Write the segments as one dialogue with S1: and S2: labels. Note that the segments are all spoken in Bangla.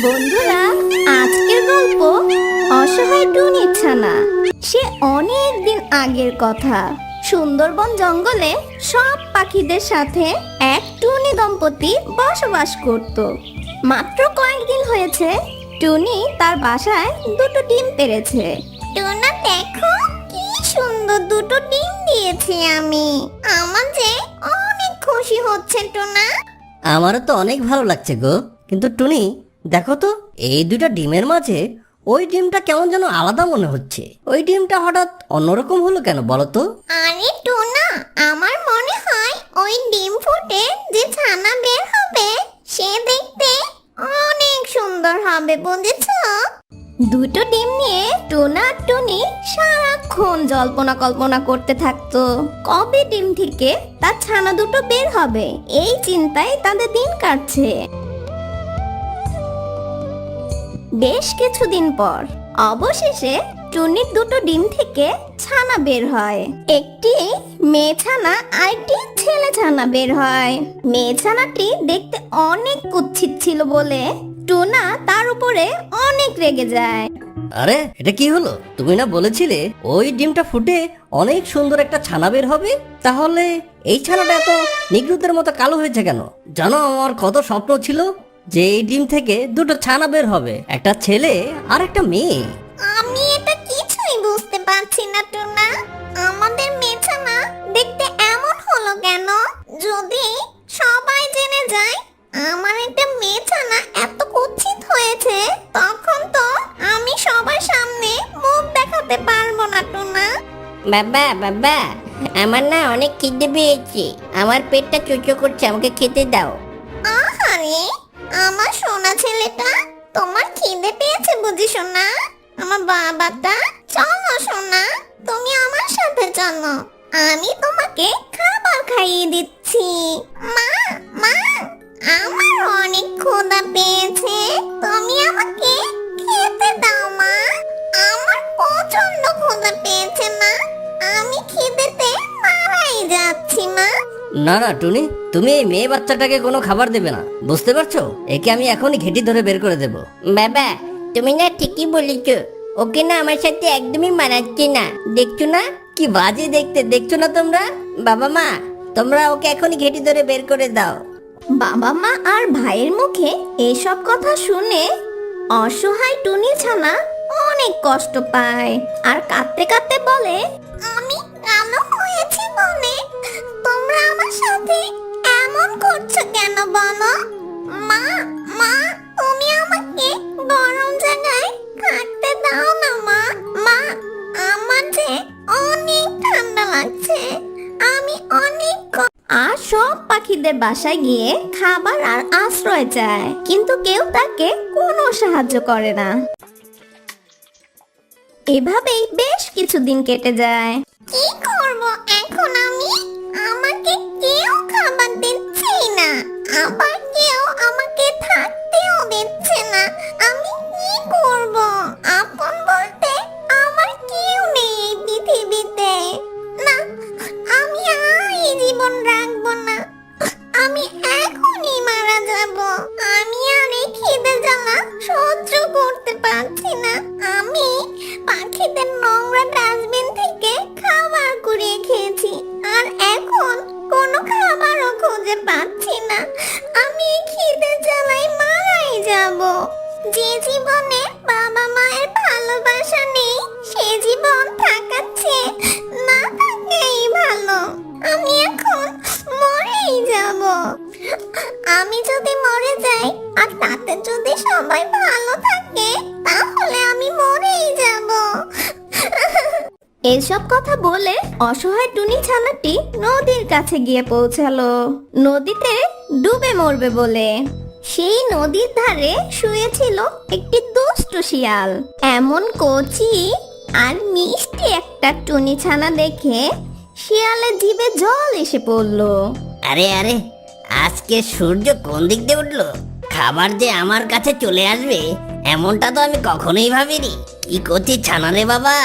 S1: বন্ধুরা, আজকের গল্প অসহায় টুনির ছানা। সে অনেক দিন আগের কথা। সুন্দরবন জঙ্গলে সব পাখিদের সাথে এক টুনি দম্পতি বসবাস করত। মাত্র কয়েকদিন হয়েছে টুনি তার বাসায় দুটো ডিম পেড়েছে। টুনা, দেখো কি সুন্দর দুটো ডিম দিয়েছি আমি। আমার যে অনেক খুশি হচ্ছে টুনা।
S2: আমারও তো অনেক ভালো লাগছে গো। কিন্তু টুনি, দেখো তো এই দুটা ডিমের মাঝে ওই ডিমটা কেমন যেন আলাদা মনে হচ্ছে। ওই ডিমটা হঠাৎ অন্যরকম হলো কেন বলো তো?
S1: আরে টুনা, আমার মনে হয় ওই ডিম ফুটে যে ছানা বের হবে সে দেখতে অনেক সুন্দর হবে, বুঝেছো? দুটো ডিম নিয়ে টুনা আর টুনি সারাক্ষণ জল্পনা কল্পনা করতে থাকতো। কবে ডিম থেকে তার ছানা দুটো বের হবে এই চিন্তায় তাদের দিন কাটছে। বেশ কিছুদিন পর অবশেষে টুনির দুটো ডিম থেকে ছানা বের হয়। একটি মেয়ে ছানা আর একটি ছেলে ছানা বের হয়। মেয়ে ছানাটি দেখতে অনেক কুৎসিত ছিল বলে টুনা তার উপরে অনেক রেগে যায়।
S2: আরে, এটা কি হলো? তুমি না বলেছিলে ওই ডিমটা ফুটে অনেক সুন্দর একটা ছানা বের হবে? তাহলে এই ছানাটা এত নিগ্রুতের মতো কালো হয়েছে কেন? জানো, আমার কত স্বপ্ন ছিল যে এই ডিম থেকে দুটো ছানা বের হবে, একটা ছেলে আর একটা মেয়ে।
S1: আমি এটা কিছুই বুঝতে পারছি না টুনা। আমাদের মেয়ে ছানা দেখতে এমন হলো কেন? যদি সবাই জেনে যায় আমার একটা মেয়ে ছানা এত কুৎসিত হয়েছে, তখন তো আমি সবার সামনে মুখ দেখাতে পারবো না টুনা।
S3: বাবা বাবা, আমার না অনেক খিদে পেয়েছে। আমার পেটটা চুচো করছে, আমাকে খেতে দাও।
S1: আরে আমার সোনা ছেলেটা, তোমার খিদে পেয়েছে বুঝি সোনা? আমার বাবাটা, চলো সোনা, তুমি আমার সাথে চলো, আমি তোমাকে খাবার খাইয়ে দিচ্ছি। মা মা, আমার অনেক ক্ষুধা পেয়েছে, তুমি আমাকে খেতে দাও মা। আমার প্রচন্ড ক্ষুধা পেয়েছে মা, আমি খিদেতে মারাই যাচ্ছি মা।
S2: না না টুনি, তুমি এই মেয়ে বাচ্চাটাকে কোনো খাবার দেবে না, বুঝতে পারছো? একে আমি এখনই ঘেঁটি ধরে বের করে দেবো।
S3: বাবা, তুমি না ঠিকই বলেছ, ওকে না আমার সাথে একদমই মানাচ্ছে না। দেখছো না
S2: কি বাজে দেখতে, দেখছো না তোমরা?
S3: বাবা মা, তোমরা ওকে এখনই ঘেঁটি ধরে বের করে দাও।
S1: বাবা মা আর ভাইয়ের মুখে এসব কথা শুনে অসহায় টুনি ছানা অনেক কষ্ট পায় আর কাঁদতে কাঁদতে বলে, আমি কালো হয়েছি বলে তোমরা আমার সাথে এমন করছো কেন বলো? মা মা, তুমি আমাকে গরম জায়গায় থাকতে দাও না মা। মা, আমার যে অনেক ঠান্ডা লাগছে, আমি অনেক আর সব পাখিদের বাসায় গিয়ে খাবার আর আশ্রয় চায়, কিন্তু কেউ তাকে কোনো সাহায্য করে না। এভাবেই বেশ কিছুদিন কেটে যায়। কি করব এখন আমি? আমাকে কেউ খাবার দিচ্ছে না, আবার কেউ আমাকে থাকতেও দিচ্ছে না। আমি কি করব? আপন বলতে আমার কেউ নেই এই পৃথিবীতে। না, আমি আর এই জীবন রাখবো না, আমি এখনই মারা যাব। আমি আর এই খিদে জ্বালা সহ্য করতে পারছি না। আমি পাখিদের নোংরা ডাস্টবিন থেকে খাবার কুড়িয়ে খেয়েছি, আর এখন কোনো খাবারও খুঁজে পাচ্ছি না। আমি এই খিদে জ্বালায় মারাই যাব। যে জীবনে বাবা মায়ের ভালোবাসা নেই সে জীবন থাকাচ্ছে না থাকাই ভালো। আমি এখন মরেই যাব। আমি যদি মরে যাই আর তাতে যদি সবাই ভালো থাকে তাহলে আমি মরেই যাব। এসব কথা বলে অসহায় টুনি ছানাটি নদীর কাছে গিয়ে পৌঁছালো, নদীতে ডুবে মরবে বলে। সেই নদীর ধারে শুয়েছিল একটি দুষ্ট শিয়াল। এমন কচি আর মিষ্টি একটা টুনি ছানা দেখে শিয়ালের জিভে জল এসে পড়লো।
S3: আরে আরে, আজকে সূর্য কোন দিক দিয়ে উঠলো? খাবার যে আমার কাছে চলে আসবে এমনটা তো আমি কখনোই ভাবিনি। কি করছি ছানা রে বাবা,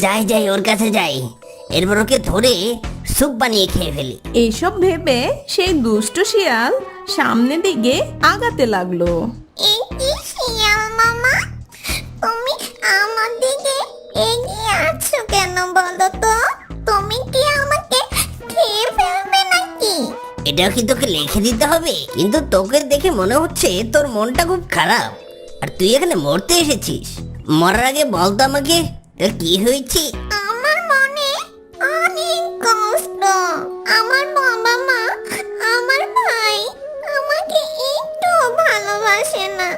S3: যাই যাই ওর কাছে যাই, এরপর ওকে ধরে স্যুপ বানিয়ে খেয়ে ফেলি।
S4: এইসব ভেবে সেই দুষ্ট শিয়াল সামনের দিকে আগাতে লাগলো।
S1: এগিয়ে আছো কেন বলো তো? তুমি কি আমাকে খেয়ে ফেলবে নাকি?
S3: এটাও কি তোকে লিখে দিতে হবে? কিন্তু তোকে দেখে মনে হচ্ছে তোর মনটা খুব খারাপ, আর তুই এখানে মরতে এসেছিস। মরার আগে বলতো আমাকে তোর কি হয়েছে।
S1: আমার মনে অনেক কষ্ট। আমার বাবা মা, আমার ভাই আমাকে একটু ভালোবাসে না।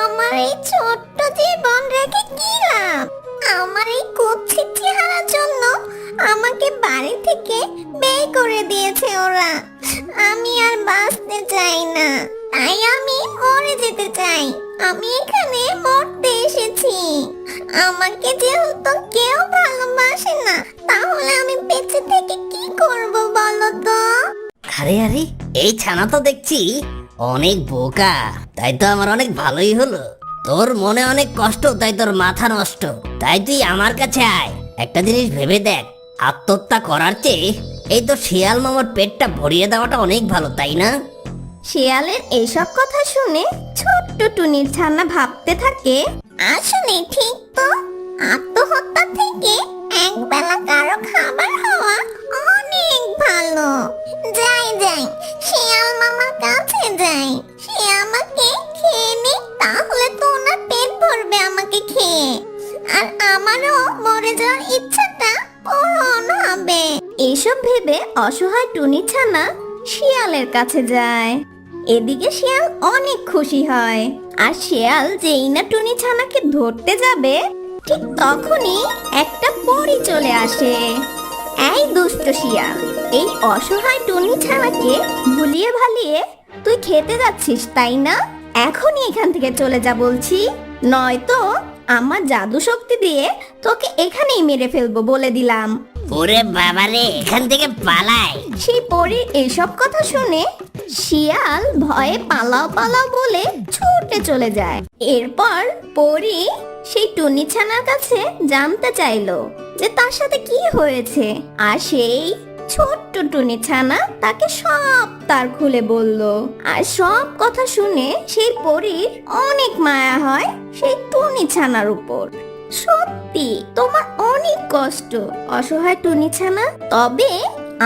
S1: আমার এই ছোট্ট জীবন রেখে কি লাভ? আমার এই কুৎসিত চেহারার জন্য আমাকে বাড়ি থেকে বের করে দিয়েছে ওরা। আমি আর বাঁচতে চাই না, তাই আমি মরে যেতে চাই। আমি এখানে মরতে এসেছি। আমাকে যেহেতু কেউ ভালোবাসে না, তাহলে আমি বেঁচে থেকে কি করব বলো তো?
S3: আরে আরে, এই ছানা তো দেখছি অনেক বোকা। তাই তো আমার অনেক ভালোই হলো। তোর মনে অনেক কষ্ট, তাই তোর মাথা নষ্ট। তাই তুই আমার কাছে আয়। একটা জিনিস ভেবে দেখ, আত্মহত্যা করার চেয়ে এই তো শিয়াল মামার পেটটা ভরিয়ে দেওয়াটা অনেক ভালো, তাই না?
S1: শিয়ালের এইসব কথা শুনে ছোট্ট টুনির ছানা ভাবতে থাকে, আসলে ঠিক তো। আত্মহত্যা থেকে একবেলা কারো খাবার হওয়া অনেক ভালো। যাই যাই, শিয়াল মামার কাছে যাই। সে আমাকে খেয়ে নে, তাহলে তো ওনার পেট ভরবে আমাকে খেয়ে, আর আমারও মরে যাওয়ার ইচ্ছাটা পূরণ হবে। এইসব ভেবে অসহায় টুনি ছানা শিয়ালের কাছে যায়। এদিকে শিয়াল অনেক খুশি হয়, আর শিয়াল যেই না টুনি ছানাকে ধরতে যাবে, ঠিক তখনই একটা পরী চলে আসে। এই দুষ্ট শিয়াল, এই অসহায় টুনি ছানাকে ভুলিয়ে ভালিয়ে তুই খেতে যাচ্ছিস তাই না? এখনই এখান থেকে চলে যা বলছি, নয়তো আমার জাদু শক্তি দিয়ে তোকে এখানেই মেরে ফেলবো বলে দিলাম।
S3: ওরে বাবারে, এখান থেকে পালাই।
S1: সেই পরীর এইসব কথা শুনে শিয়াল ভয়ে পালাও পালাও বলে ছুটে চলে যায়। এরপর পরী সেই টুনি ছানার কাছে জানতে চাইলো যে তার সাথে কি হয়েছে, আর সেই ছোট্ট টুনি ছানা তাকে সব তার খুলে বলল। আর সব কথা শুনে সেই পরীর অনেক মায়া হয় সেই টুনি ছানার উপর। সত্যি তোমার অনেক কষ্ট অসহায় টুনি ছানা, তবে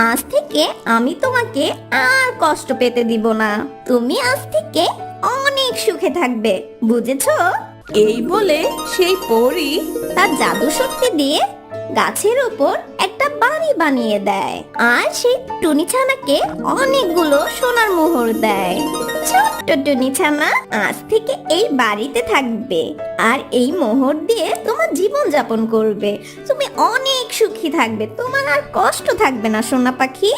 S1: আজ থেকে আমি তোমাকে আর কষ্ট পেতে দিব না। তুমি আজ থেকে অনেক সুখে থাকবে, বুঝেছো? এই বলে সেই পরী তার জাদু শক্তি দিয়ে গাছের উপর একটা বাড়ি বানিয়ে দেয়, আর সেই টুনি ছানাকে অনেকগুলো সোনার মোহর দেয়। ছোট্ট টুনি ছানা আজ থেকে এই বাড়িতে থাকবে, আর এই মোহর দিয়ে তোমার জীবন যাপন করবে। তুমি অনেক সুখী থাকবে, তোমার আর কষ্ট থাকবে না সোনা পাখি।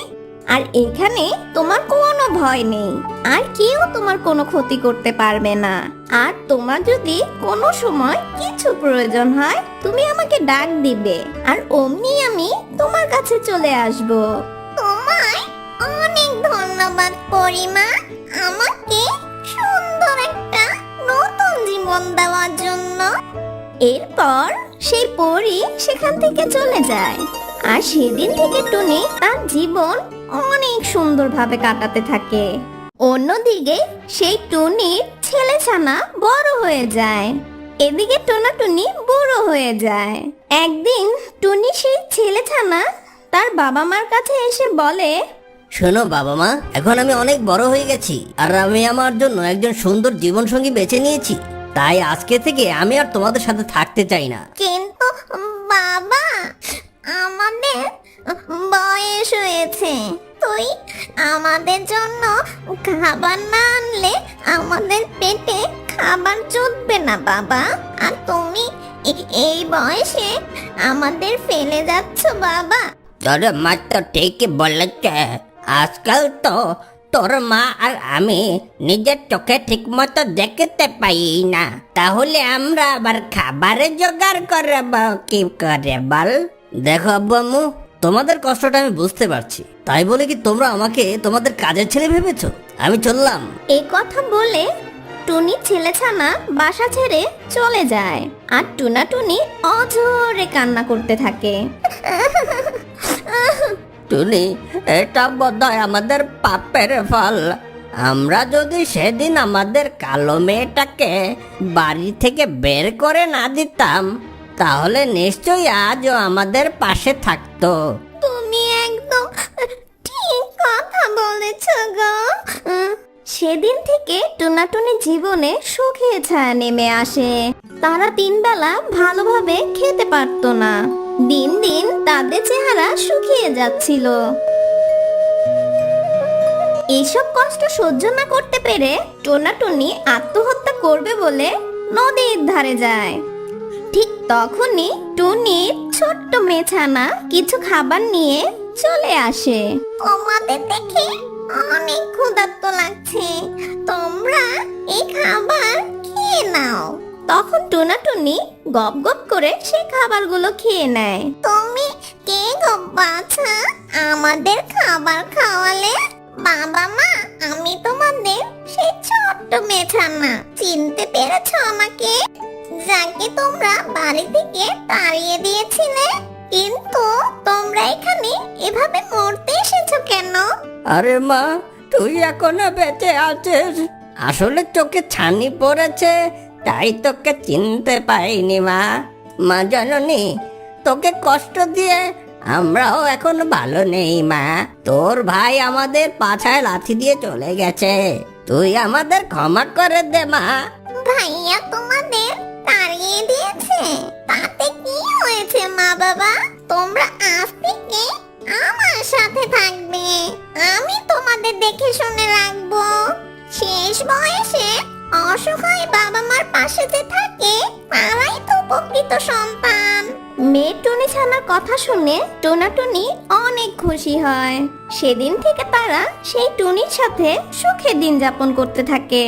S1: আর এখানে তোমার কোনো ভয় নেই, আর কেউ তোমার কোনো ক্ষতি করতে পারবে না। আর তোমার যদি কোনো সময় কিছু প্রয়োজন হয়, তুমি আমাকে ডাক দিবে, আর অমনি আমি তোমার কাছে চলে আসব। তোমায় অনেক ধন্যবাদ পরিমা, আমাকে সুন্দর একটা নতুন জীবন দেওয়ার জন্য। এরপর সেই পরী সেখান থেকে চলে যায়, আর সেদিন থেকে টুনি তার জীবন অনেক সুন্দরভাবে কাটাতে থাকে। অন্যদিকে সেই টুনির ছেলে ছানা বড় হয়ে যায়, এদিকে টোনাটুনি বুড়ো হয়ে যায়। একদিন টুনি সেই ছেলে ছানা তার বাবা মার কাছে এসে বলে,
S3: শোনো বাবা মা, এখন আমি অনেক বড় হয়ে গেছি, আর আমি আমার জন্য একজন সুন্দর জীবনসঙ্গী বেছে নিয়েছি। তাই আজকে থেকে আমি আর তোমাদের সাথে থাকতে চাই না।
S1: কিন্তু বাবা, আমাদের বয়স হয়েছে, তুই আমাদের জন্য খাবার না আনলে আমাদের পেটে খাবার জুটবে না বাবা। আর তুমি এই বয়সে আমাদের ফেলে যাচ্ছ বাবা।
S3: তোর মা তো ঠিকই বলেছে, আজকাল তো তোর মা আর আমি নিজের চোখে ঠিক মতো দেখতে পাই না, তাহলে আমরা আবার খাবারের জোগাড় করব কি করে বল? দেখো আব্বু আম্মু, তোমাদের কষ্টটা আমি বুঝতে পারছি, তাই বলে কি তোমরা আমাকে তোমাদের কাজের ছেলে ভেবেছো? আমি চললাম।
S1: এই কথা বলে টুনি ছেলেছানা বাসা ছেড়ে চলে যায়, আর টুনাটুনি অঝরে কান্না করতে থাকে।
S3: টুনি, এটা বোধহয় আমাদের পাপের ফল। আমরা যদি সেদিন আমাদের কালো মেয়েটাকে বাড়ি থেকে বের করে না দিতাম, তাহলে নিশ্চয়ই আজও আমাদের পাশে থাকতো।
S1: তুমি একদম ঠিক কথা বলেছ গো। সেদিন থেকে টুনাটুনির জীবনে সুখের ছায়া নেমে আসে। তারা 3 বেলা ভালোভাবে খেতে পারতো না। দিন দিন তাদের চেহারা শুকিয়ে যাচ্ছিল। এইসব কষ্ট সহ্য না করতে পেরে টুনাটুনি আত্মহত্যা করবে বলে নদীর ধারে যায়। ঠিক তখনই টুনির ছোট্ট মেছানা কিছু খাবার নিয়ে চলে আসে। আমাদের দেখে অনেক ক্ষুধার্ত লাগছে, তোমরা এই খাবার খেয়ে নাও। তখন টুনাটুনি গপ গপ করে সেই খাবারগুলো খেয়ে নেয়। তুমি কে গো বাছা, আমাদের খাবার খাওয়ালে? বাবা মা, আমি তোমাদের সেই ছোট্ট মেছানা। চিনতে পেরেছো আমাকে? যাকে তোমরা বাড়ি থেকে তাড়িয়ে দিয়েছিলে, কিন্তু তোমরা এখানে এভাবে মরতে এসেছো কেন?
S3: আরে মা, তুই এখনো বেঁচে আছিস? আসলে চোখে ছানি পড়েছে, তাই তোকে চিনতে পারিনি মা। মা জননী, তোকে কষ্ট দিয়ে আমরাও এখন ভালো নেই মা। তোর ভাই আমাদের পাছায় লাথি দিয়ে চলে গেছে, তুই আমাদের ক্ষমা করে দে মা।
S1: ভাইয়া তোমাদের তাড়িয়ে দিয়েছে, তাতে কি হয়েছে মা বাবা? তোমরা আজ থেকে আমার সাথে থাকবে, আমি তোমাদের দেখে শুনে রাখবো। শেষ বয়সে অসহায় বাবা মার পাশে যে থাকে, তারাই তো প্রকৃত সন্তান। মেয়ে টুনি ছানার কথা শুনে টোনাটুনি অনেক খুশি হয়। সেদিন থেকে তারা সেই টুনির সাথে সুখে দিন যাপন করতে থাকে।